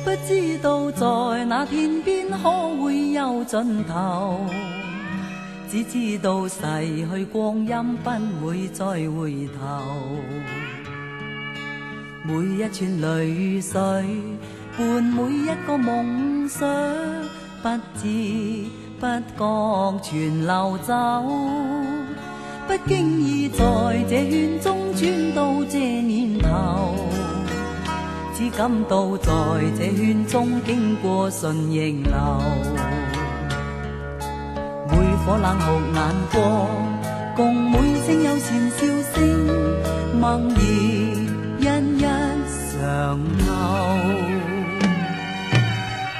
不知道在那天邊可會有盡頭，只知道逝去光陰不會再回頭。每一串淚水伴每一個夢想，不知不覺全流走，不經意在這圈中轉到這年頭，只感到在這圈中經過順逆流。每顆冷酷眼光，共每聲友善笑聲，默然一一常留。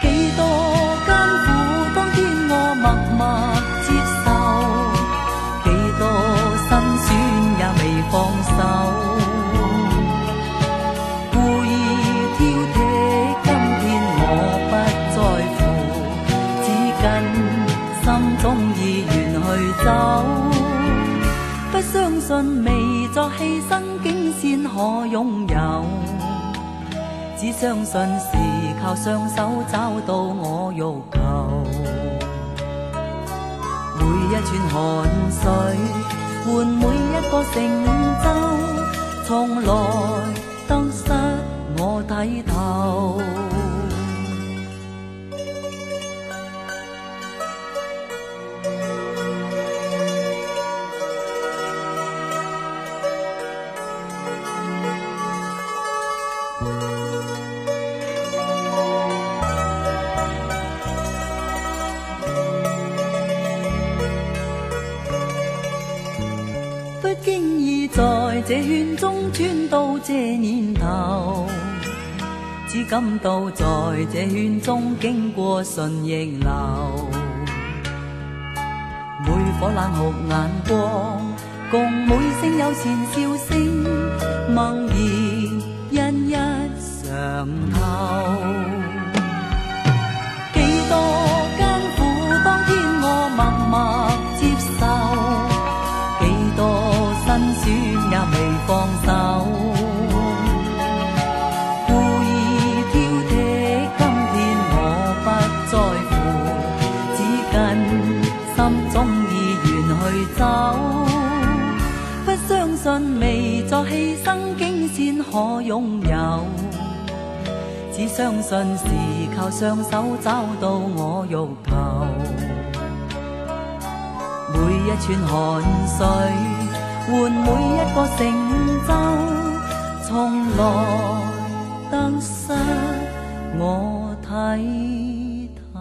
幾多艱苦，當天我默默接受，幾多辛酸也未放手。故意挑剔，今天我不在乎，只跟心中意願去走。不相信未作犧牲竟先可擁有，只相信是靠雙手找到我欲求。每一串汗水換每一個成就，從來得失我睇透。不經意在這圈中轉到這年頭，只感到在這圈中經過順逆流。每顆冷酷眼光，共每聲友善笑聲，默然一一常透。幾多艱苦，當天我默默接受，幾多辛酸也未放手。故意挑剔，今天我不在乎，只跟心中意願去走。不相信未作犧牲竟先可擁有，只相信是靠雙手找到我欲求。每一串汗水換每一個成就，從來得失我睇透。